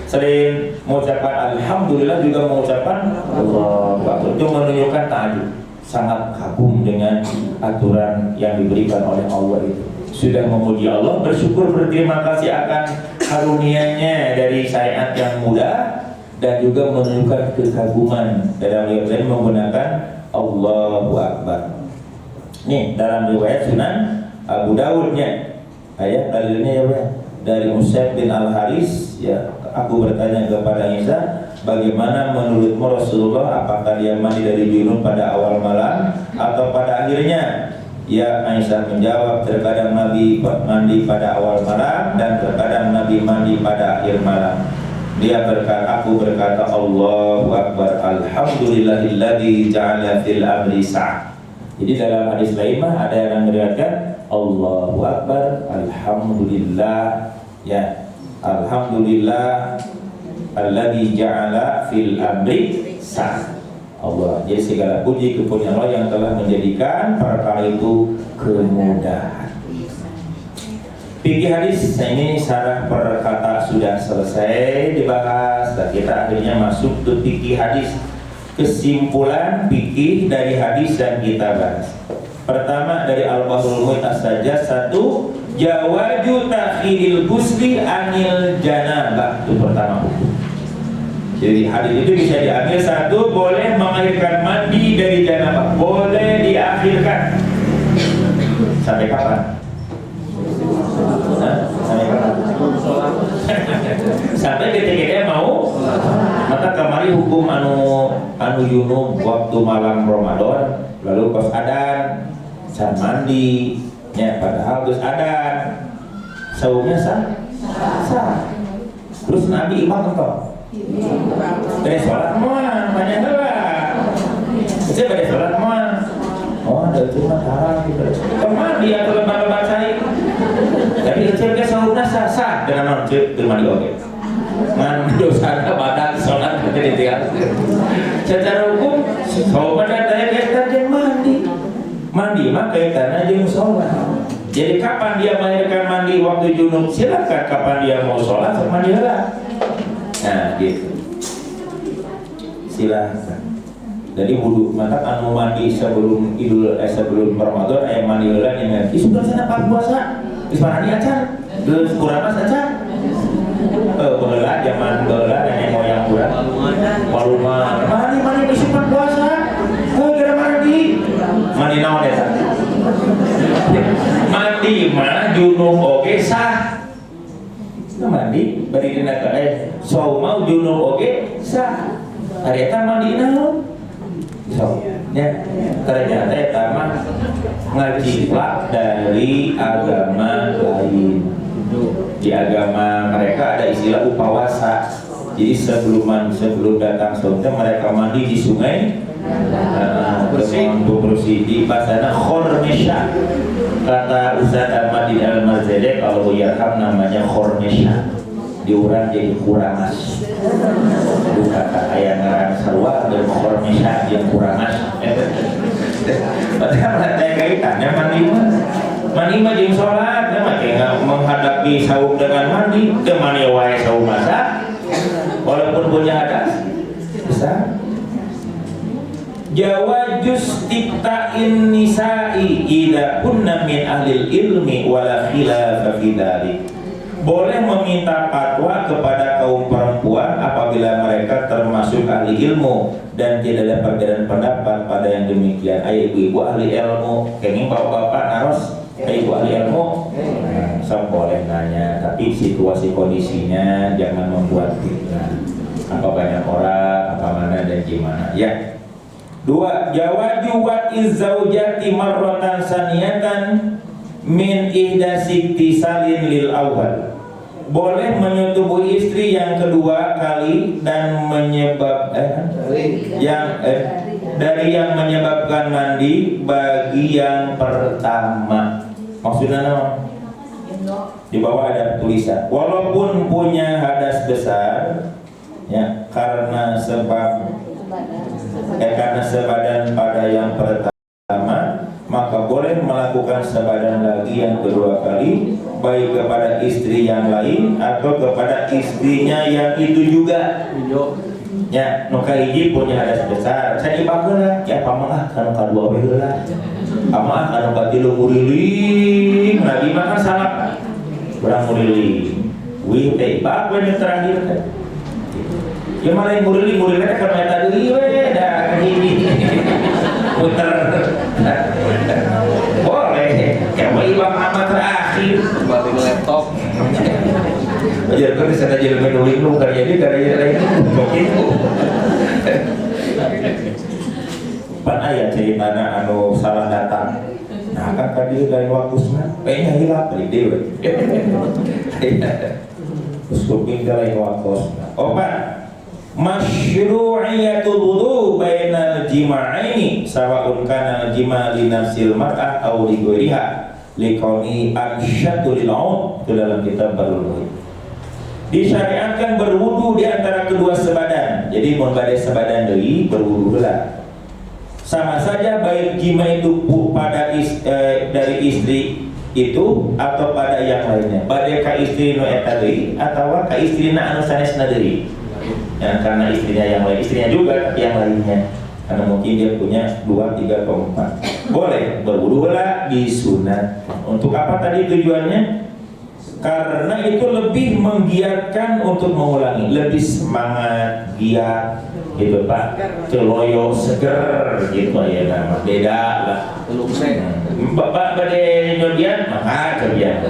selain mengucapkan alhamdulillah juga mengucapkan Allahu Akbar. Itu menunjukkan ta'ajub, sangat kagum dengan aturan yang diberikan oleh Allah itu. Sudah memuji Allah, bersyukur, berterima kasih akan karunia-Nya dari syariat yang mudah, dan juga menunjukkan kekaguman dalam riwayat menggunakan Allahu Akbar. Nih dalam riwayat Sunan Abu Dawudnya ayat dalilnya ya dari Usaid bin Al-Haris ya, aku bertanya kepada Isa, bagaimana menurutmu Rasulullah, apakah dia mandi dari junub pada awal malam atau pada akhirnya? Ya, Aisyah menjawab, terkadang Nabi mandi pada awal malam dan terkadang Nabi mandi pada akhir malam. Dia berkata, aku berkata Allahu Akbar, alhamdulillahilladzi ja'ala fil amri sa'ah. Jadi dalam hadis lain mah ada yang meriwayatkan Allahu Akbar, alhamdulillah ya, alhamdulillah alladzi ja'ala fil amri sa'ah. Allah. Jadi segala puji kepunyaan Allah yang telah menjadikan perkara itu kemudahan. Fikih hadis ini syarah perkata sudah selesai dibahas dan kita akhirnya masuk ke fikih hadis. Kesimpulan fikih dari hadis dan kita bahas. Pertama dari Al-Bahrul Muhit saja, satu, jawaju takhiril ghusli anil janabah. Itu pertama. Jadi hadis itu bisa diambil, satu, boleh mengakhirkan mandi dari janabah, boleh diakhirkan. Sampai kapan? Sampai kapan? Sampai ketika dia mau. Maka kemarin hukum anu junub waktu malam Ramadan, lalu pas adan can mandi, ya padahal terus adan, saumnya sah. Terus Nabi imam entah. Dari sholat muan, banyak lah. Saya pada sholat muan. Oh, ada cuma haram gitu. Kemana dia tuh lebar-lebar saya? Tapi kecil ke sahurnya sah dengan non-cip termandi oke. Ngan dosa badan sholat kita ditinggal. Secara hukum, kalau pada tanya kaitan dia mandi mah kaitannya jeung sholat. Jadi kapan dia melahirkan mandi waktu junub, silakan. Kapan dia mau sholat, mandi lah. Nah gitu, silahkan. Jadi wudu, maka mandi sebelum sebelum Ramadan, mandi heula nya. Sudah sana pas puasa, Ismarani acan, geus kurang mas acan. Baheula zaman baheula nenek moyang urang. Waluma, mani bisipan puasa. Gara mandi. Mandi naon eta? Mandi mah junub oge sah. Mandi bari dina saumau junub oge sah. Ari eta mandi naon? So, ya, ternyata eta mah ngajiplak dari agama lain. Di agama mereka ada istilah upawasa. Jadi sebelum datang saumnya mereka mandi di sungai bersih di bahasana khornesha. Kata Ustaz Ahmad Al-Marzadeh kalau yarham namanya khornesha. Diurang jadi kurangas. Bukan kata yang ngarang sarwa dan khornesha yang kurangas. Padahal ada kaitannya mandi mah jeung salat, mah menghadapi saum dengan mandi, teu mani wae saum masak. Walaupun punya hadas besar. Jawajus tikta'in nisa'i idza kunna min ahlil ilmi wala khilafa fi dzalik. Boleh meminta fatwa kepada kaum perempuan apabila mereka termasuk ahli ilmu dan tidak ada perbedaan pendapat pada yang demikian. Ayo ibu ahli ilmu, kenging bapak-bapak naros, ayo ibu ahli ilmu, boleh nanya, tapi situasi kondisinya jangan membuat fitnah. Apa banyak orang, apa mana dan gimana, ya. 2. Jawaju wa'iz zaujati marratan saniyatan min ihdasi iktisalin lil awal. Boleh menyetubuhi istri yang kedua kali dan dari yang menyebabkan mandi bagi yang pertama. Maksudnya apa? Di bawah ada tulisan walaupun punya hadas besar, ya, karena sebadan pada yang pertama, maka boleh melakukan sebadan lagi yang kedua kali, baik kepada istri yang lain atau kepada istrinya yang itu juga. Ya, nuka hiji punya hadas besar, saya dibageula, ya pamaah kana kadua we heula. Pamaah kana katilu muriling, lagi makan salak. Urang muriling. Wih teh bak we terakhir teh. Ya malah yang muriling teh kana eta deui we da hiji. Puter. Boleh, kayak ibang nama terakhir balik laptop. Ajar kan disana jadi menulis lu karyanya lain begitu. Pan aya ceritana anu salah datang. Nah kan tadi dari waktusna, kayaknya hilap dari dewe. Terus kuping dari waktusna. Opat. Masyru'iyatul wudu bainal jima'aini sawa'un kana jima' li nafsil mar'ah aw li ghairiha liqauli ansyadu lil 'ud itu dalam kitab Barul. Disyariatkan berwudu di antara kedua sebadan. Jadi mun bade sebadan deui berwudu heula. Sama saja baik jima itu pada dari istri itu atau pada yang lainnya. Bade ka istri nu eta deui atawa ka istrina anu sanesna deui. Ya, karena istrinya yang lain, istrinya juga tapi yang lainnya, karena mungkin dia punya 2, 3, 4. Boleh berwudu lah disunat. Untuk apa tadi tujuannya? Karena itu lebih menggiatkan untuk mengulangi, lebih semangat, giat, gitu Pak, celoyo, seger, gitu ya nama. Beda lah. Bapak badai nyodian, maka kerja.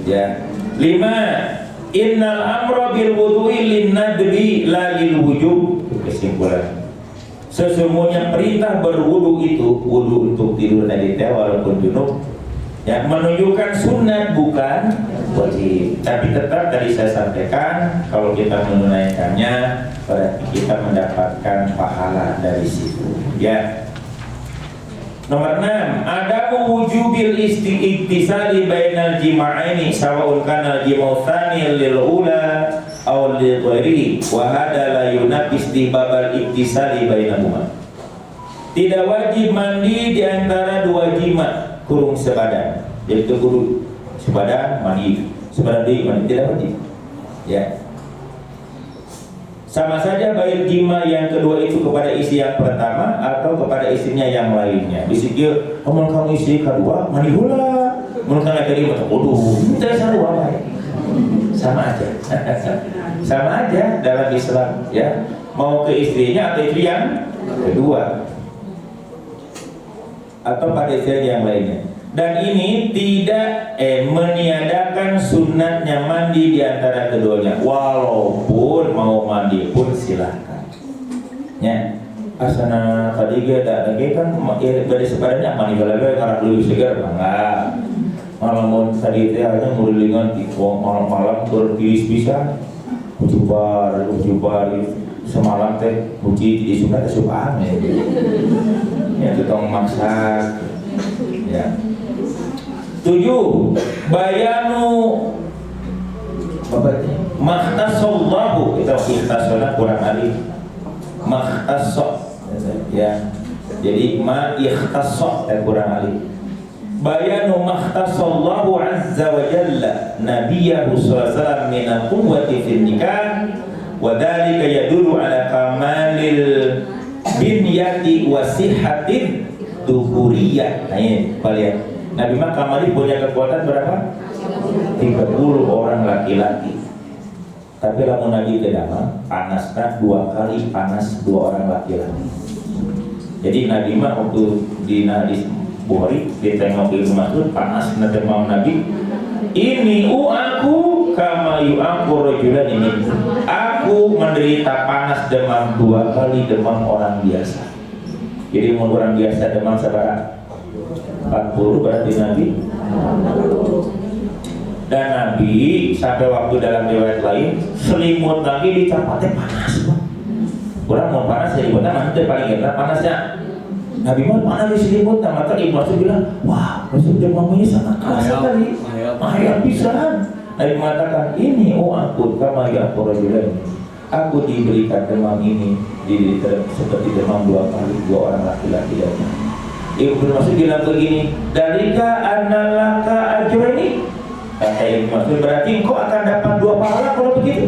Ya. 5. Innal amra bil wudu'i lin nadbi la lil wujub. Kesimpulan, sesungguhnya perintah berwudu itu wudu untuk tidur tadi walaupun junub, ya, menunjukkan sunat bukan wajib. Tapi tetap tadi saya sampaikan kalau kita menunaikannya berarti kita mendapatkan pahala dari situ, ya. Nomor 6, ada wujubil iktisali bainal jima'aini sawa'un kana jima'u tsani lil ula aw lil ghairi wa hada la yunaqis di babal iktisali bainahuma. Tidak wajib mandi di antara dua jima kurung sebadan, yaitu kudu sebadan mandi, sebadan di mandi tidak wajib. Ya. Sama saja baik jima yang kedua itu kepada istri yang pertama atau kepada istrinya yang lainnya. Bisikir, kamu istri kedua, mani hula. Mun kana tadi mah waduh, teh sarua bae. Sama aja. Sama aja dalam Islam ya. Mau ke istrinya atau istri yang kedua atau pada istri yang lainnya. Dan ini tidak meniadakan sunatnya mandi di antara keduanya. Walaupun mau mandi pun silakan. Ya, asana tadi ada lagi kan dari sebenarnya mandi balaga karena lebih segar enggak. Malam tadi teh hanya mulilingan di malam-malam berpis bisa ujubar semalam teh puji di sunat suka aneh. Ya tutong masak. Ya. 7. Bayanu makhtasallahu, kita ikhtasona kurang alif. Makhtasok ya. Jadi ma ikhtasok kurang alif. Bayanu makhtasallahu azza wa jalla nabiyahu sallallahu alaihi wasallam min al-quwwati fil nikah wa dhalika yadullu ala kamalil binyati wa sihhatin duhuriyah. Nah ini kalian Nabi mah kamari punya kekuatan berapa? 30 orang laki-laki. Tapi lamun Nabi tidak mah panasnya 2 kali panas 2 orang laki-laki. Jadi Nabi mah waktu di hadis Bukhari ditengok Ibnu Mas'ud panas demam Nabi. Ini aku kama yu'aku rajulan ini. Aku menderita panas demam 2 kali demam orang biasa. Jadi mau orang biasa demam seberapa? 40 berarti Nabi. Dan Nabi sampai waktu dalam riwayat lain selimut Nabi dicapatnya panas. Orang mau panas selimutnya nanti paling enak panasnya. Nabi mau panas di selimut, maka Ibnu Mas'ud bilang, wah Rasul demamnya sangat keras sekali, ayat pisan. Nabi mengatakan, ini aku kama ya rajulan. Aku diberikan demam ini seperti demam 2 kali 2 orang laki-laki dan Ibnu Mas'ud bilang begini, dalika annalaka ajrani. Kata Ibnu Mas'ud, berarti engkau akan dapat 2 pahala kalau begitu.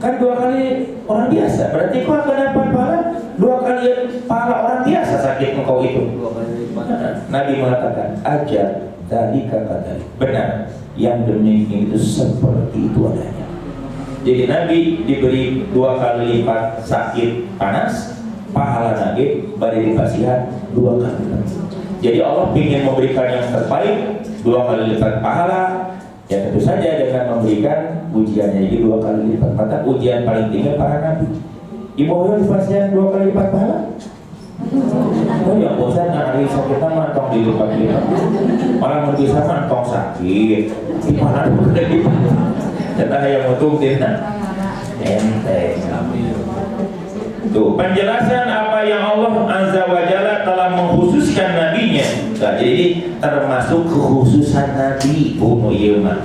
Kan 2 kali orang biasa, berarti engkau akan dapat pahala 2 kali pahala orang biasa sakit engkau itu. Nabi mengatakan, ajar dalika kata benar, yang demikian itu seperti itu adanya. Jadi Nabi diberi 2 kali lipat sakit panas, pahala Nabi bari dipasihan 2 kali lipat. Jadi Allah ingin memberikan yang terbaik 2 kali lipat pahala. Ya tentu saja dengan memberikan ujiannya jadi 2 kali lipat. Maka ujian paling tinggi para Nabi. Ibu yang dipasihan 2 kali lipat pahala. Oh yang bosan hari sakit sama tong dilipat-lipat. Malah mau bisa tong sakit. Gimana udah lipat. Tetap yang untung tina ente. Tuh penjelasan apa yang Allah Azza wa Jalla telah mengkhususkan nabinya. Nah, jadi termasuk kekhususan Nabi Umu Yilma.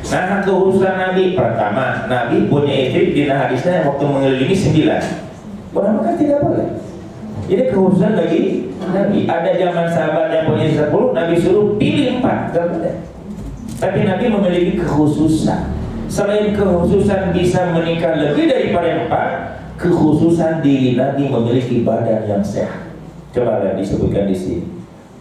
Nah kekhususan Nabi pertama, Nabi punya istri di hadisnya waktu mengelilingi 9. Orang kan tidak boleh. Jadi kekhususan bagi Nabi. Ada zaman sahabat yang punya 10, Nabi suruh pilih 4. Tapi Nabi memiliki kekhususan. Selain kekhususan bisa menikah lebih daripada 4, kekhususan diri Nabi memiliki badan yang sehat. Coba lihat disebutkan di sini.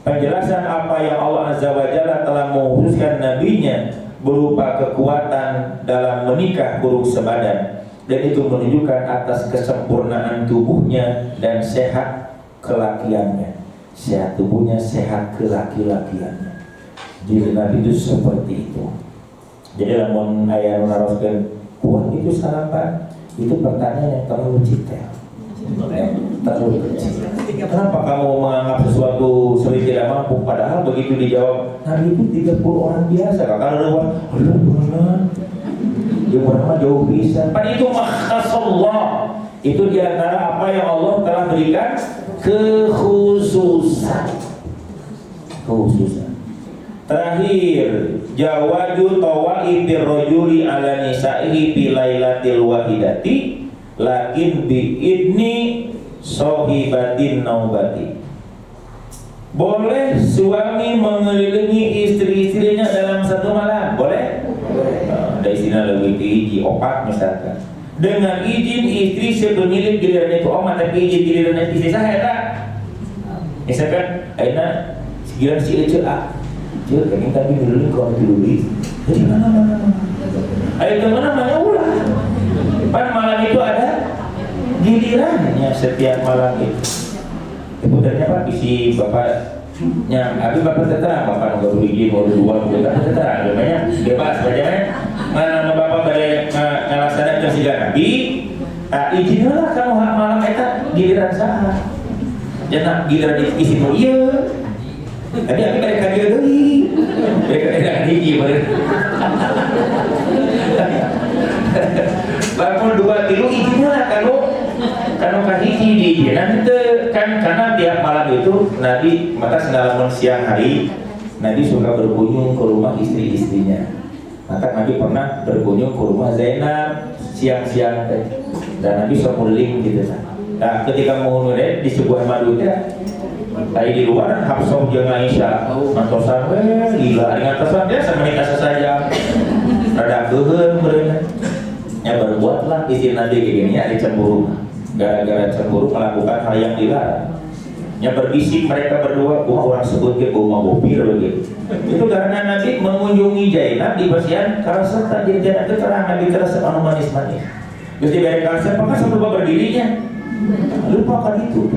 Penjelasan apa yang Allah Azza wa Jalla telah mengkhususkan nabinya berupa kekuatan dalam menikah buruk sebadan, dan itu menunjukkan atas kesempurnaan tubuhnya dan sehat kelakiannya. Sehat tubuhnya, sehat kelaki-lakiannya. Diri Nabi itu seperti itu. Jadi namun ayat menaroskan kuat itu sarapan, itu pertanyaan yang terlalu detail, terlalu kecil. Kenapa kamu menganggap sesuatu sering tidak mampu? Padahal begitu dijawab, Nabi itu 30 orang biasa. Kalau ada orang, Allah benar, dia orang jauh bisa. Pada itu makhtasallah, itu diantara apa yang Allah telah berikan kekhususan. Terakhir, jawadu tawaibir rajuli ala nisa'ihi bi lailatil wahidati lakin bi idni sohibatin naubati. Boleh suami mengelilingi istri-istrinya dalam satu malam? Boleh? Nah, ada istilah lebih tinggi, 4 misalkan. dengan izin istri sepemilik giliran itu oma, tapi izin giliran istri saya tak. Misalkan aina giliran si Ece A, Ece kami tadi dulu kau dulu, jadi mana? Ayo kemana mana ulah. Pan malam itu ada gilirannya setiap malam itu. Sebenarnya Pak isi bapaknya, tapi bapak terang, bapak nggak boleh izin, mau dua, bukan terang, namanya bebas, bagaimana? Mana bapak boleh ngelaksanakan si Nabi, izinlah kamu hak malam eta giliran sah, jangan giliran isi mau iya. Tadi aku mereka dia doi, mereka hiji mereka. Bangun 2-3 izinlah kalau kahiji di nanti kan karena tiap malam itu Nabi maka sedalaman siang hari Nabi suka berkunjung ke rumah istri-istrinya. Maka Nabi pernah berkunjung ke rumah Zainab siang-siang dan Nabi semuling gitu. Nah ketika mau nulis di sebuah madunya tadi di luar Hafsah jeung Aisyah mantosan gila dengan tesan dia semenit saja rada geuheun beureunan nya berbuatlah istri Nabi kayak gini ada cemburu gara-gara cemburu melakukan hal yang dilarang nya berbisik mereka berdua orang sebut ke rumah bopir begitu itu karena Nabi mengunjungi Zainab di pasian kalau serta jadi Zainab itu terang Nabi terasa anu manis-manis terus diberikan apakah sampai berdirinya lupakan itu.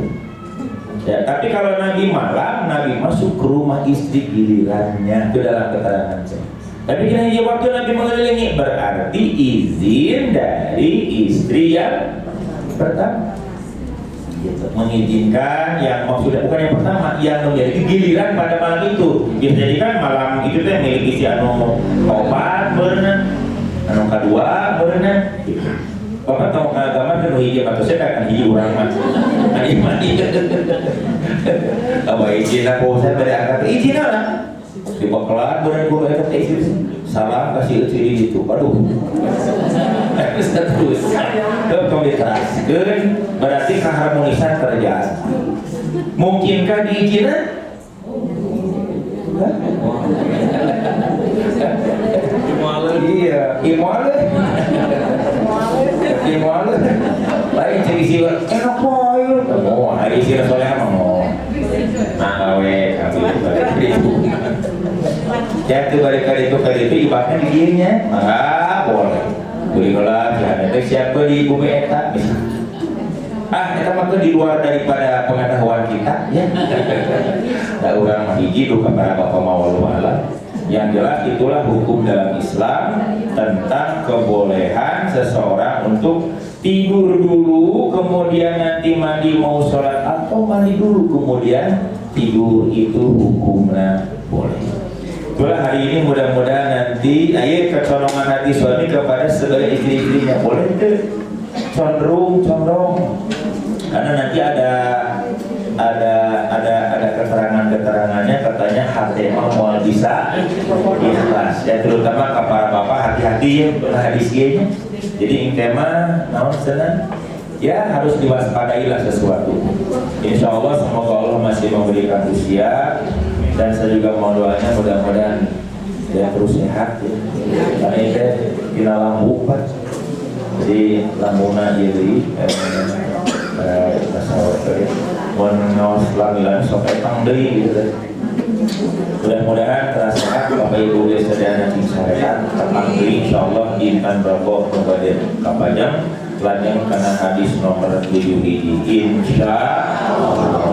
Ya, tapi kalau Nabi malam, Nabi masuk ke rumah istri gilirannya itu dalam keterangan saya. Tapi kira waktu Nabi mengelilingi berarti izin dari istri yang pertama. Gitu. Mengizinkan yang maksudnya bukan yang pertama, yang menjadi giliran pada malam itu. Bisa jadi kan malam itu teh milik si anu opat berenang, anu kedua berenang. Gitu. Bapak tahu agama kan hiji atau saya akan hiji orang mah. Ani mandi. Apa izin aku saya berangkat izin lah. Di baklan berenang gua eta izin. Salam kasih izin itu. Aduh. Terus. Kalau diteraskeun berarti keharmonisan terjadi. Mungkinkah diizinkan? Iya, imuale. Imuale. Lain cek isi enak boy. Oh, hari isi soalnya mau. Nah, gawe kami itu. Jadi kali itu ibaratnya didinya. Enggak boleh. Beli dolar, ya. Siapa di bumi eta bisa. Kita mah di luar daripada pengetahuan kita, ya. Da urang mah hiji duka para bapak mawal wala. Yang jelas itulah hukum dalam Islam tentang kebolehan seseorang untuk tidur dulu kemudian nanti mandi mau sholat atau mandi dulu kemudian tidur itu hukumnya boleh. Itulah hari ini mudah-mudahan nanti ayat kecolongan hati suami kepada segala istri-istrinya boleh tuh condong karena nanti ada keterangannya katanya hati mau bisa ikhlas ya terutama kepada bapak hati-hati ya hadisnya jadi intema naon senang ya harus diwaspadailah sesuatu. Insya Allah semoga Allah masih memberikan usia dan saya juga mau doanya mudah-mudahan dia terus sehat ya. Karena itu kita lambukan jadi lambuna jadi menawas lamilan sampai tangdei gitu. Mudah-mudahan terasa Bapak Ibu sedaya di syariat terpanggi insyaallah intan berboh kepada kapajang lanjang karena hadis nomor 7 ini insyaallah.